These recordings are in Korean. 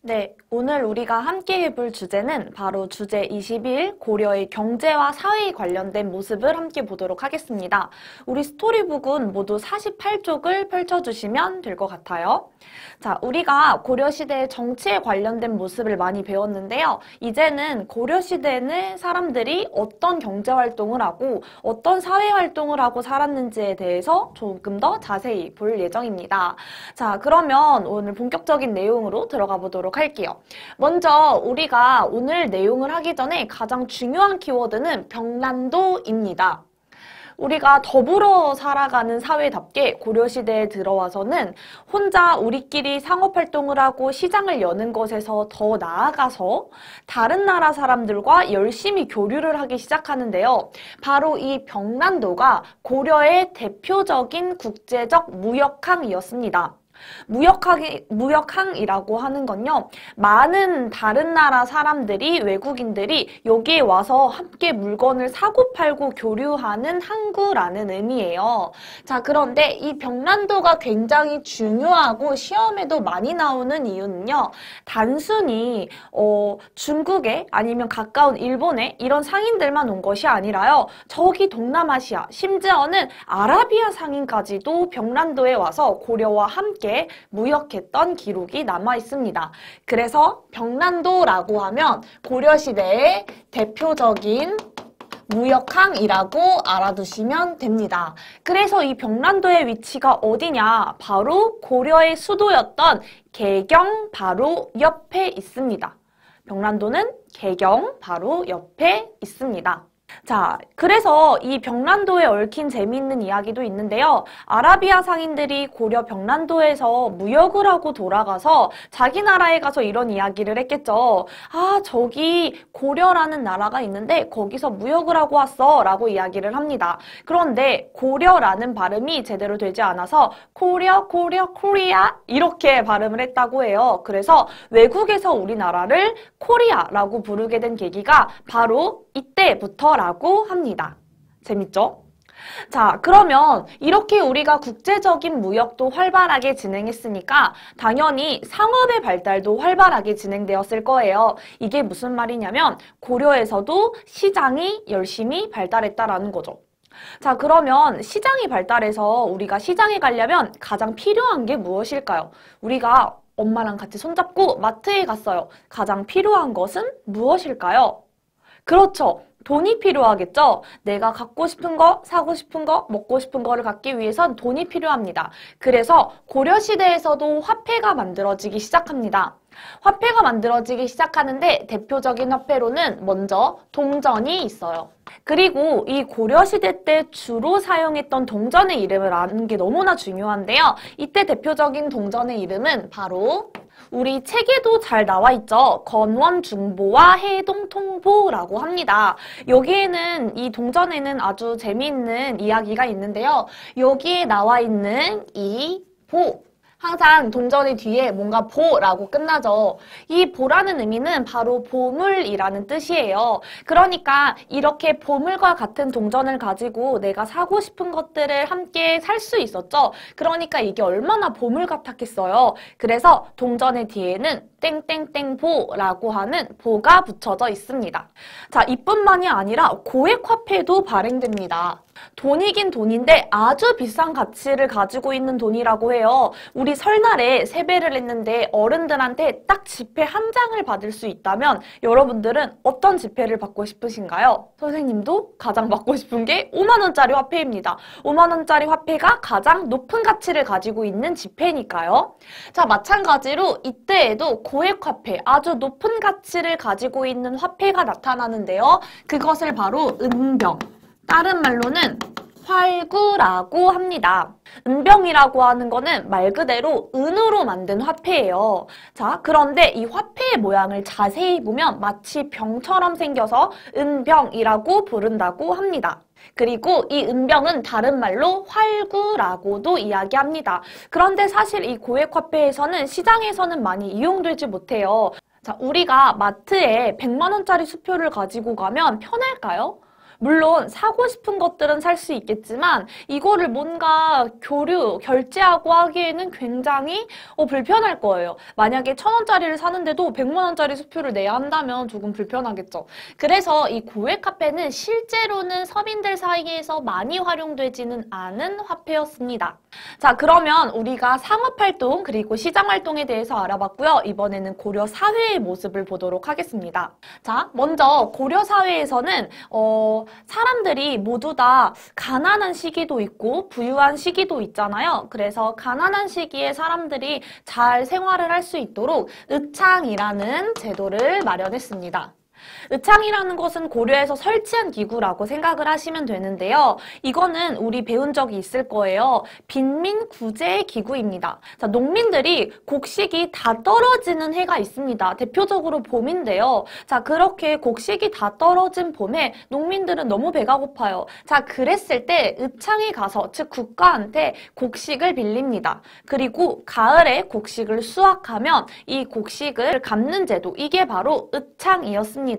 네, 오늘 우리가 함께 해볼 주제는 바로 주제 21 고려의 경제와 사회에 관련된 모습을 함께 보도록 하겠습니다. 우리 스토리북은 모두 48쪽을 펼쳐주시면 될 것 같아요. 자, 우리가 고려시대의 정치에 관련된 모습을 많이 배웠는데요. 이제는 고려시대는 사람들이 어떤 경제활동을 하고 어떤 사회활동을 하고 살았는지에 대해서 조금 더 자세히 볼 예정입니다. 자, 그러면 오늘 본격적인 내용으로 들어가 보도록 할게요. 먼저 우리가 오늘 내용을 하기 전에 가장 중요한 키워드는 병난도입니다. 우리가 더불어 살아가는 사회답게 고려시대에 들어와서는 혼자 우리끼리 상업활동을 하고 시장을 여는 것에서 더 나아가서 다른 나라 사람들과 열심히 교류를 하기 시작하는데요. 바로 이 병난도가 고려의 대표적인 국제적 무역항이었습니다. 무역항이라고 하는 건요, 많은 다른 나라 사람들이, 외국인들이 여기에 와서 함께 물건을 사고 팔고 교류하는 항구라는 의미예요. 자, 그런데 이 병난도가 굉장히 중요하고 시험에도 많이 나오는 이유는요, 단순히 중국에 아니면 가까운 일본에 이런 상인들만 온 것이 아니라요, 저기 동남아시아, 심지어는 아라비아 상인까지도 병난도에 와서 고려와 함께 무역했던 기록이 남아 있습니다. 그래서 병난도라고 하면 고려시대의 대표적인 무역항이라고 알아두시면 됩니다. 그래서 이 병난도의 위치가 어디냐? 바로 고려의 수도였던 개경 바로 옆에 있습니다. 병난도는 개경 바로 옆에 있습니다. 자, 그래서 이 병난도에 얽힌 재미있는 이야기도 있는데요. 아라비아 상인들이 고려 병난도에서 무역을 하고 돌아가서 자기 나라에 가서 이런 이야기를 했겠죠. 아, 저기 고려라는 나라가 있는데 거기서 무역을 하고 왔어 라고 이야기를 합니다. 그런데 고려라는 발음이 제대로 되지 않아서 코리아 이렇게 발음을 했다고 해요. 그래서 외국에서 우리나라를 코리아라고 부르게 된 계기가 바로 이때부터라고 합니다. 재밌죠? 자, 그러면 이렇게 우리가 국제적인 무역도 활발하게 진행했으니까 당연히 상업의 발달도 활발하게 진행되었을 거예요. 이게 무슨 말이냐면 고려에서도 시장이 열심히 발달했다라는 거죠. 자, 그러면 시장이 발달해서 우리가 시장에 가려면 가장 필요한 게 무엇일까요? 우리가 엄마랑 같이 손잡고 마트에 갔어요. 가장 필요한 것은 무엇일까요? 그렇죠. 돈이 필요하겠죠? 내가 갖고 싶은 거, 사고 싶은 거, 먹고 싶은 거를 갖기 위해선 돈이 필요합니다. 그래서 고려시대에서도 화폐가 만들어지기 시작합니다. 화폐가 만들어지기 시작하는데 대표적인 화폐로는 먼저 동전이 있어요. 그리고 이 고려시대 때 주로 사용했던 동전의 이름을 아는 게 너무나 중요한데요. 이때 대표적인 동전의 이름은 바로 우리 책에도 잘 나와 있죠. 건원중보와 해동통보라고 합니다. 여기에는 이 동전에는 아주 재미있는 이야기가 있는데요. 여기에 나와 있는 이 보, 항상 동전의 뒤에 뭔가 보라고 끝나죠. 이 보라는 의미는 바로 보물이라는 뜻이에요. 그러니까 이렇게 보물과 같은 동전을 가지고 내가 사고 싶은 것들을 함께 살 수 있었죠. 그러니까 이게 얼마나 보물 같았겠어요. 그래서 동전의 뒤에는 땡땡땡보라고 하는 보가 붙여져 있습니다. 자, 이뿐만이 아니라 고액화폐도 발행됩니다. 돈이긴 돈인데 아주 비싼 가치를 가지고 있는 돈이라고 해요. 우리 설날에 세배를 했는데 어른들한테 딱 지폐 한 장을 받을 수 있다면 여러분들은 어떤 지폐를 받고 싶으신가요? 선생님도 가장 받고 싶은 게 5만 원짜리 화폐입니다. 5만 원짜리 화폐가 가장 높은 가치를 가지고 있는 지폐니까요. 자, 마찬가지로 이때에도 고액화폐, 아주 높은 가치를 가지고 있는 화폐가 나타나는데요. 그것을 바로 은병, 다른 말로는 활구라고 합니다. 은병이라고 하는 거는 말 그대로 은으로 만든 화폐예요. 자, 그런데 이 화폐의 모양을 자세히 보면 마치 병처럼 생겨서 은병이라고 부른다고 합니다. 그리고 이 은병은 다른 말로 활구라고도 이야기합니다. 그런데 사실 이 고액화폐에서는 시장에서는 많이 이용되지 못해요. 자, 우리가 마트에 100만 원짜리 수표를 가지고 가면 편할까요? 물론 사고 싶은 것들은 살 수 있겠지만 이거를 뭔가 결제하고 하기에는 굉장히 불편할 거예요. 만약에 1,000원짜리를 사는데도 100만 원짜리 수표를 내야 한다면 조금 불편하겠죠. 그래서 이 고액 화폐는 실제로는 서민들 사이에서 많이 활용되지는 않은 화폐였습니다. 자, 그러면 우리가 상업활동 그리고 시장활동에 대해서 알아봤고요. 이번에는 고려 사회의 모습을 보도록 하겠습니다. 자, 먼저 고려 사회에서는 사람들이 모두 다 가난한 시기도 있고 부유한 시기도 있잖아요. 그래서 가난한 시기에 사람들이 잘 생활을 할 수 있도록 의창이라는 제도를 마련했습니다. 의창이라는 것은 고려에서 설치한 기구라고 생각을 하시면 되는데요. 이거는 우리 배운 적이 있을 거예요. 빈민구제 기구입니다. 자, 농민들이 곡식이 다 떨어지는 해가 있습니다. 대표적으로 봄인데요. 자, 그렇게 곡식이 다 떨어진 봄에 농민들은 너무 배가 고파요. 자, 그랬을 때 의창에 가서, 즉 국가한테 곡식을 빌립니다. 그리고 가을에 곡식을 수확하면 이 곡식을 갚는 제도, 이게 바로 의창이었습니다.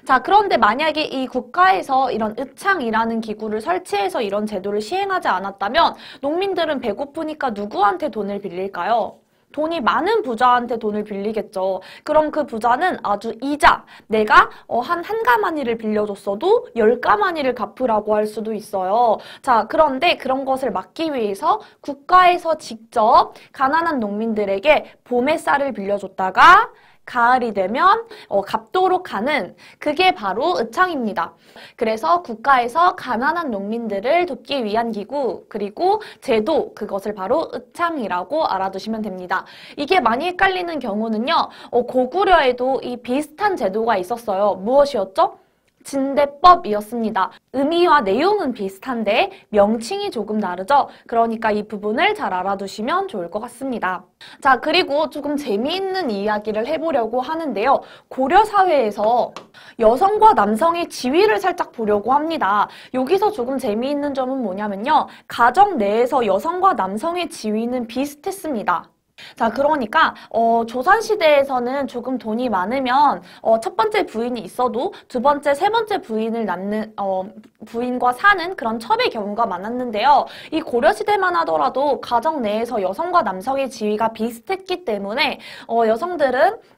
자, 그런데 만약에 이 국가에서 이런 의창이라는 기구를 설치해서 이런 제도를 시행하지 않았다면 농민들은 배고프니까 누구한테 돈을 빌릴까요? 돈이 많은 부자한테 돈을 빌리겠죠. 그럼 그 부자는 아주 이자, 내가 한 가마니를 빌려줬어도 10가마니를 갚으라고 할 수도 있어요. 자, 그런데 그런 것을 막기 위해서 국가에서 직접 가난한 농민들에게 봄에 쌀을 빌려줬다가 가을이 되면 갚도록 하는, 그게 바로 의창입니다. 그래서 국가에서 가난한 농민들을 돕기 위한 기구, 그리고 제도, 그것을 바로 의창이라고 알아두시면 됩니다. 이게 많이 헷갈리는 경우는요, 고구려에도 이 비슷한 제도가 있었어요. 무엇이었죠? 진대법이었습니다. 의미와 내용은 비슷한데 명칭이 조금 다르죠. 그러니까 이 부분을 잘 알아두시면 좋을 것 같습니다. 자, 그리고 조금 재미있는 이야기를 해보려고 하는데요. 고려 사회에서 여성과 남성의 지위를 살짝 보려고 합니다. 여기서 조금 재미있는 점은 뭐냐면요. 가정 내에서 여성과 남성의 지위는 비슷했습니다. 자, 그러니까 조선시대에서는 조금 돈이 많으면 첫 번째 부인이 있어도 두 번째, 세 번째 부인을 낳는 부인과 사는 그런 첩의 경우가 많았는데요. 이 고려시대만 하더라도 가정 내에서 여성과 남성의 지위가 비슷했기 때문에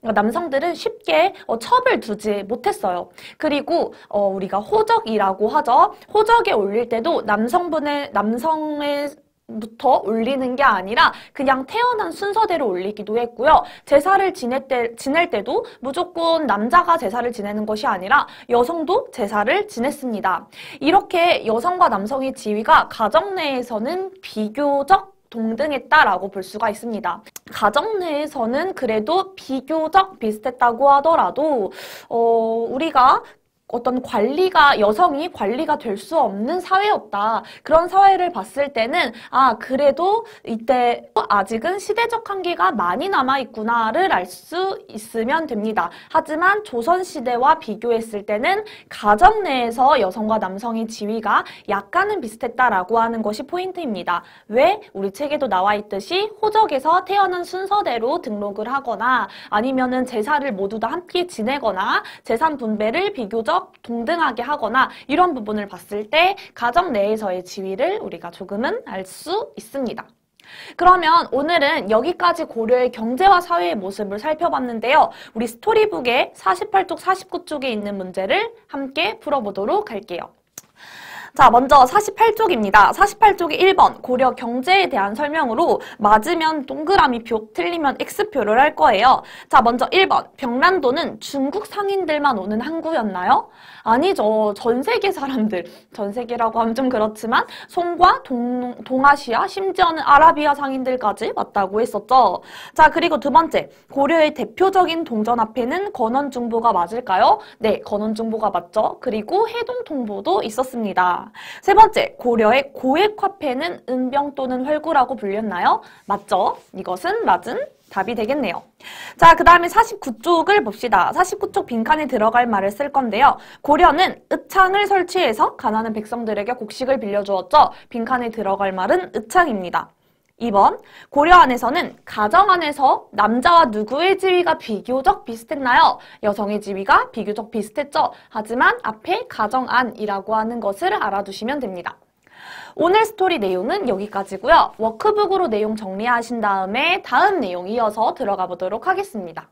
남성들은 쉽게 첩을 두지 못했어요. 그리고 우리가 호적이라고 하죠. 호적에 올릴 때도 남성의 부터 올리는 게 아니라 그냥 태어난 순서대로 올리기도 했고요. 제사를 지낼 때도 무조건 남자가 제사를 지내는 것이 아니라 여성도 제사를 지냈습니다. 이렇게 여성과 남성의 지위가 가정 내에서는 비교적 동등했다라고 볼 수가 있습니다. 가정 내에서는 그래도 비교적 비슷했다고 하더라도 우리가 어떤 여성이 관리가 될 수 없는 사회였다. 그런 사회를 봤을 때는 그래도 이때 아직은 시대적 한계가 많이 남아있구나를 알 수 있으면 됩니다. 하지만 조선시대와 비교했을 때는 가정 내에서 여성과 남성의 지위가 약간은 비슷했다라고 하는 것이 포인트입니다. 왜? 우리 책에도 나와 있듯이 호적에서 태어난 순서대로 등록을 하거나 아니면은 제사를 모두 다 함께 지내거나 재산 분배를 비교적 동등하게 하거나 이런 부분을 봤을 때 가정 내에서의 지위를 우리가 조금은 알 수 있습니다. 그러면 오늘은 여기까지 고려의 경제와 사회의 모습을 살펴봤는데요. 우리 스토리북의 48쪽, 49쪽에 있는 문제를 함께 풀어보도록 할게요. 자, 먼저 48쪽입니다. 48쪽이 1번 고려 경제에 대한 설명으로 맞으면 동그라미표, 틀리면 X표를 할 거예요. 자, 먼저 1번 병란도는 중국 상인들만 오는 항구였나요? 아니죠. 전 세계 사람들, 전 세계라고 하면 좀 그렇지만 송과 동아시아, 심지어는 아라비아 상인들까지 왔다고 했었죠. 자, 그리고 두 번째, 고려의 대표적인 동전화폐는 건원중보가 맞을까요? 네, 건원중보가 맞죠. 그리고 해동통보도 있었습니다. 세 번째, 고려의 고액화폐는 은병 또는 활구라고 불렸나요? 맞죠? 이것은 맞은 답이 되겠네요. 자, 그 다음에 49쪽을 봅시다. 49쪽 빈칸에 들어갈 말을 쓸 건데요. 고려는 의창을 설치해서 가난한 백성들에게 곡식을 빌려주었죠. 빈칸에 들어갈 말은 의창입니다. 2번, 고려 안에서는 가정 안에서 남자와 누구의 지위가 비교적 비슷했나요? 여성의 지위가 비교적 비슷했죠. 하지만 앞에 가정 안이라고 하는 것을 알아두시면 됩니다. 오늘 스토리 내용은 여기까지고요. 워크북으로 내용 정리하신 다음에 다음 내용 이어서 들어가 보도록 하겠습니다.